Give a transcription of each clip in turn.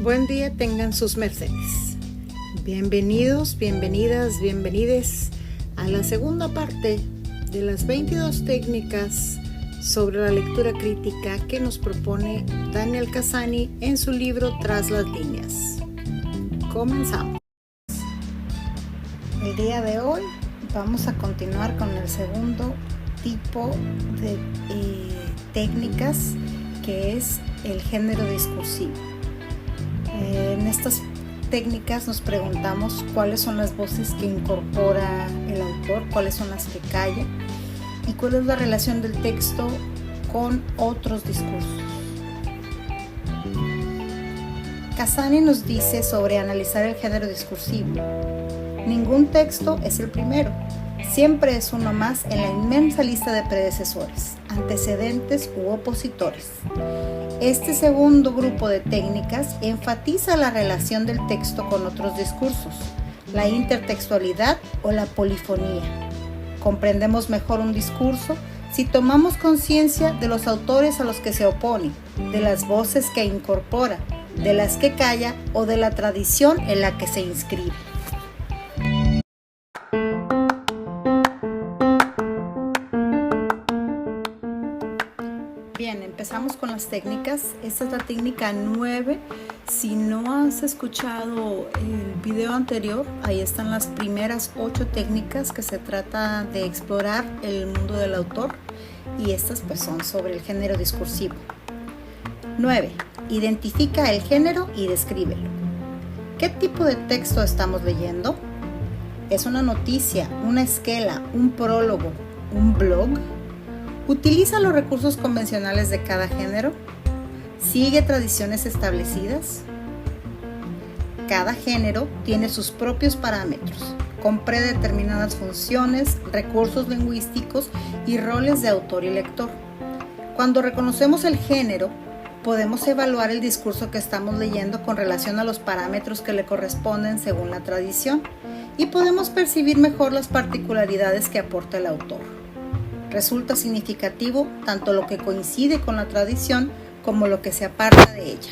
Buen día tengan sus mercedes. Bienvenidos, bienvenidas, bienvenides a la segunda parte de las 22 técnicas sobre la lectura crítica que nos propone Daniel Cassani en su libro Tras las líneas. Comenzamos. El día de hoy vamos a continuar con el segundo tipo de técnicas, que es el género discursivo. En estas técnicas nos preguntamos cuáles son las voces que incorpora el autor, cuáles son las que calla y cuál es la relación del texto con otros discursos. Cassani nos dice sobre analizar el género discursivo: ningún texto es el primero, siempre es uno más en la inmensa lista de predecesores, antecedentes u opositores. Este segundo grupo de técnicas enfatiza la relación del texto con otros discursos, la intertextualidad o la polifonía. Comprendemos mejor un discurso si tomamos conciencia de los autores a los que se opone, de las voces que incorpora, de las que calla o de la tradición en la que se inscribe. Bien, empezamos con las técnicas. Esta es la técnica 9. Si no has escuchado el video anterior, ahí están las primeras 8 técnicas que se trata de explorar el mundo del autor, y estas pues son sobre el género discursivo. 9. Identifica el género y descríbelo. ¿Qué tipo de texto estamos leyendo? ¿Es una noticia, una esquela, un prólogo, un blog? ¿Utiliza los recursos convencionales de cada género? ¿Sigue tradiciones establecidas? Cada género tiene sus propios parámetros, con predeterminadas funciones, recursos lingüísticos y roles de autor y lector. Cuando reconocemos el género, podemos evaluar el discurso que estamos leyendo con relación a los parámetros que le corresponden según la tradición, y podemos percibir mejor las particularidades que aporta el autor. Resulta significativo tanto lo que coincide con la tradición como lo que se aparta de ella.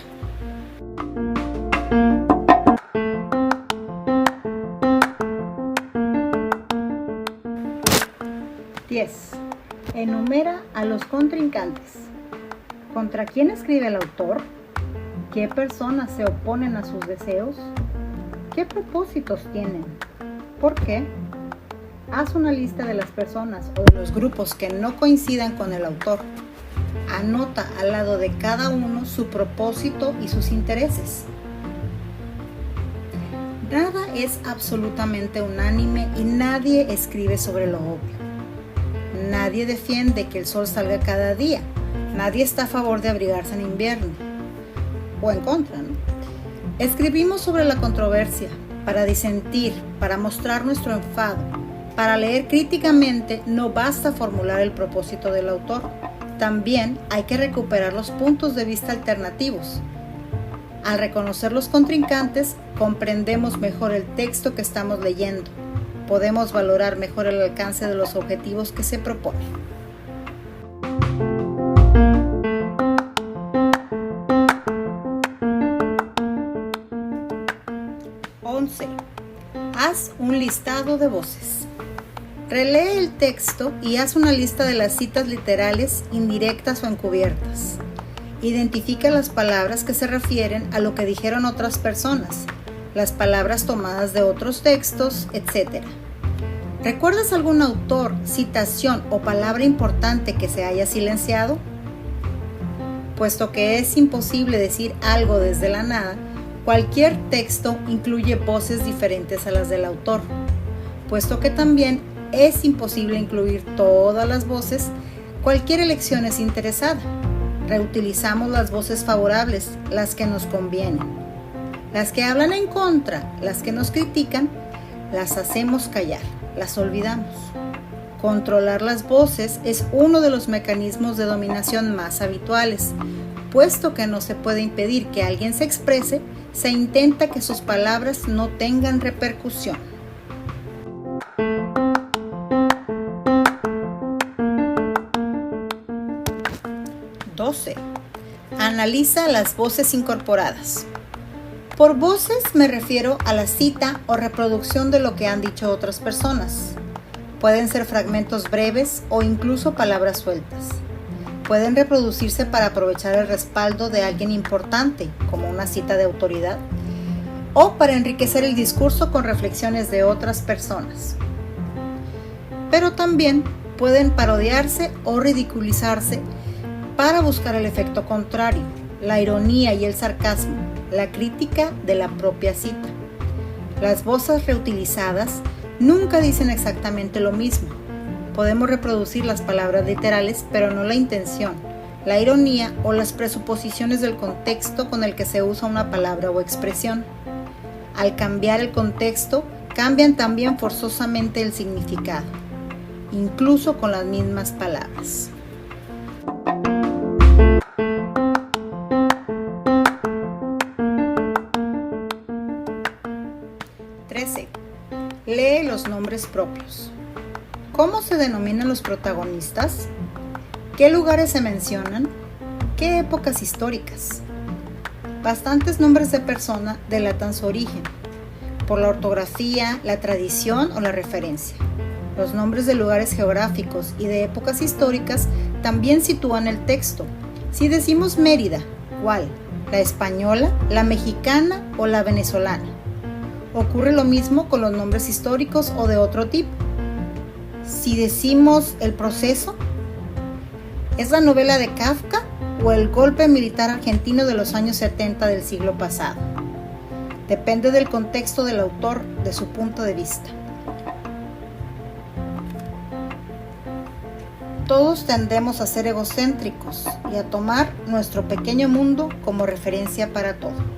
Enumera a los contrincantes. ¿Contra quién escribe el autor? ¿Qué personas se oponen a sus deseos? ¿Qué propósitos tienen? ¿Por qué? Haz una lista de las personas o de los grupos que no coincidan con el autor. Anota al lado de cada uno su propósito y sus intereses. Nada es absolutamente unánime y nadie escribe sobre lo obvio. Nadie defiende que el sol salga cada día. Nadie está a favor de abrigarse en invierno. O en contra, ¿no? Escribimos sobre la controversia para disentir, para mostrar nuestro enfado. Para leer críticamente no basta formular el propósito del autor, también hay que recuperar los puntos de vista alternativos. Al reconocer los contrincantes, comprendemos mejor el texto que estamos leyendo. Podemos valorar mejor el alcance de los objetivos que se proponen. Haz un listado de voces. Relee el texto y haz una lista de las citas literales, indirectas o encubiertas. Identifica las palabras que se refieren a lo que dijeron otras personas, las palabras tomadas de otros textos, etc. ¿Recuerdas algún autor, citación o palabra importante que se haya silenciado? Puesto que es imposible decir algo desde la nada, cualquier texto incluye voces diferentes a las del autor. Puesto que también es imposible incluir todas las voces, cualquier elección es interesada. Reutilizamos las voces favorables, las que nos convienen. Las que hablan en contra, las que nos critican, las hacemos callar, las olvidamos. Controlar las voces es uno de los mecanismos de dominación más habituales. Puesto que no se puede impedir que alguien se exprese, se intenta que sus palabras no tengan repercusión. 12. Analiza las voces incorporadas. Por voces me refiero a la cita o reproducción de lo que han dicho otras personas. Pueden ser fragmentos breves o incluso palabras sueltas. Pueden reproducirse para aprovechar el respaldo de alguien importante, como una cita de autoridad, o para enriquecer el discurso con reflexiones de otras personas. Pero también pueden parodiarse o ridiculizarse para buscar el efecto contrario, la ironía y el sarcasmo, la crítica de la propia cita. Las voces reutilizadas nunca dicen exactamente lo mismo. Podemos reproducir las palabras literales, pero no la intención, la ironía o las presuposiciones del contexto con el que se usa una palabra o expresión. Al cambiar el contexto, cambian también forzosamente el significado, incluso con las mismas palabras. Lee los nombres propios. ¿Cómo se denominan los protagonistas? ¿Qué lugares se mencionan? ¿Qué épocas históricas? Bastantes nombres de persona delatan su origen, por la ortografía, la tradición o la referencia. Los nombres de lugares geográficos y de épocas históricas también sitúan el texto. Si decimos Mérida, ¿cuál? ¿La española, la mexicana o la venezolana? Ocurre lo mismo con los nombres históricos o de otro tipo. Si decimos El Proceso, ¿es la novela de Kafka o el golpe militar argentino de los años 70 del siglo pasado? Depende del contexto del autor, de su punto de vista. Todos tendemos a ser egocéntricos y a tomar nuestro pequeño mundo como referencia para todo.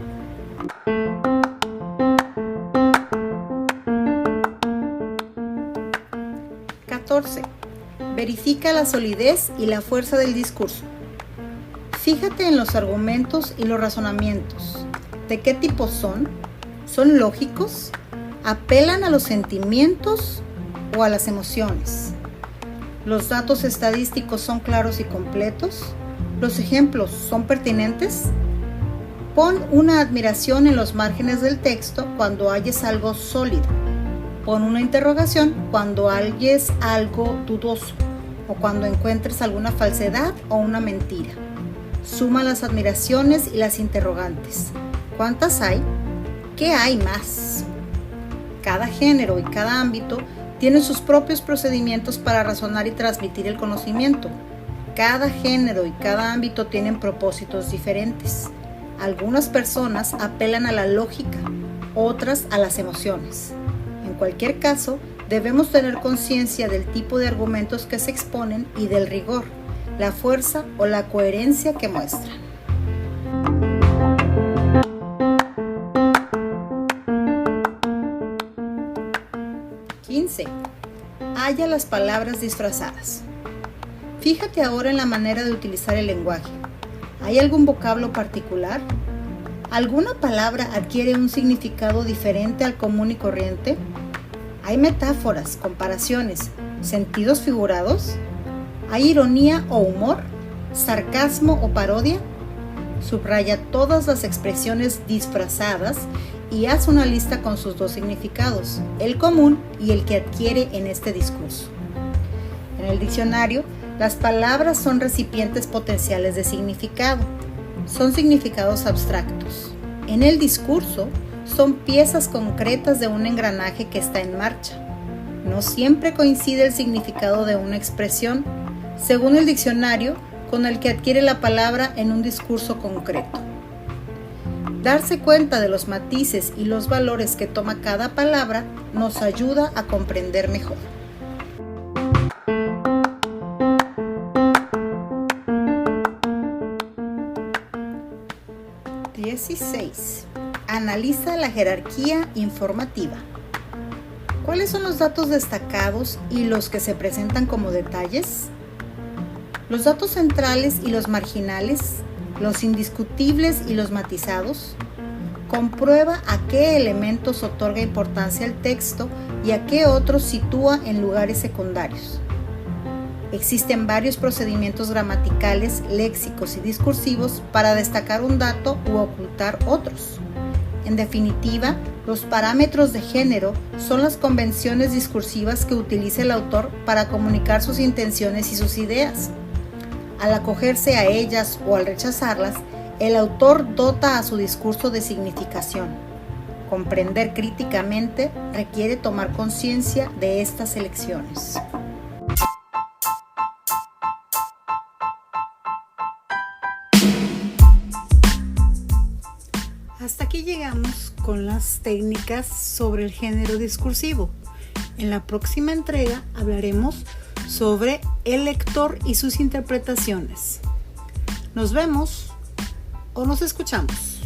Verifica la solidez y la fuerza del discurso. Fíjate en los argumentos y los razonamientos. ¿De qué tipo son? ¿Son lógicos? ¿Apelan a los sentimientos o a las emociones? ¿Los datos estadísticos son claros y completos? ¿Los ejemplos son pertinentes? Pon una admiración en los márgenes del texto cuando halles algo sólido. Pon una interrogación cuando halles algo dudoso o cuando encuentres alguna falsedad o una mentira. Suma las admiraciones y las interrogantes. ¿Cuántas hay? ¿Qué hay más? Cada género y cada ámbito tiene sus propios procedimientos para razonar y transmitir el conocimiento. Cada género y cada ámbito tienen propósitos diferentes. Algunas personas apelan a la lógica, otras a las emociones. En cualquier caso, debemos tener conciencia del tipo de argumentos que se exponen y del rigor, la fuerza o la coherencia que muestran. Halla las palabras disfrazadas. Fíjate ahora en la manera de utilizar el lenguaje. ¿Hay algún vocablo particular? ¿Alguna palabra adquiere un significado diferente al común y corriente? ¿Hay metáforas, comparaciones, sentidos figurados? ¿Hay ironía o humor? ¿Sarcasmo o parodia? Subraya todas las expresiones disfrazadas y haz una lista con sus dos significados, el común y el que adquiere en este discurso. En el diccionario, las palabras son recipientes potenciales de significado. Son significados abstractos. En el discurso, son piezas concretas de un engranaje que está en marcha. No siempre coincide el significado de una expresión, según el diccionario, con el que adquiere la palabra en un discurso concreto. Darse cuenta de los matices y los valores que toma cada palabra nos ayuda a comprender mejor. Analiza la jerarquía informativa. ¿Cuáles son los datos destacados y los que se presentan como detalles? Los datos centrales y los marginales, los indiscutibles y los matizados. Comprueba a qué elementos otorga importancia el texto y a qué otros sitúa en lugares secundarios. Existen varios procedimientos gramaticales, léxicos y discursivos para destacar un dato u ocultar otros. En definitiva, los parámetros de género son las convenciones discursivas que utiliza el autor para comunicar sus intenciones y sus ideas. Al acogerse a ellas o al rechazarlas, el autor dota a su discurso de significación. Comprender críticamente requiere tomar conciencia de estas elecciones. Hasta aquí llegamos con las técnicas sobre el género discursivo. En la próxima entrega hablaremos sobre el lector y sus interpretaciones. Nos vemos o nos escuchamos.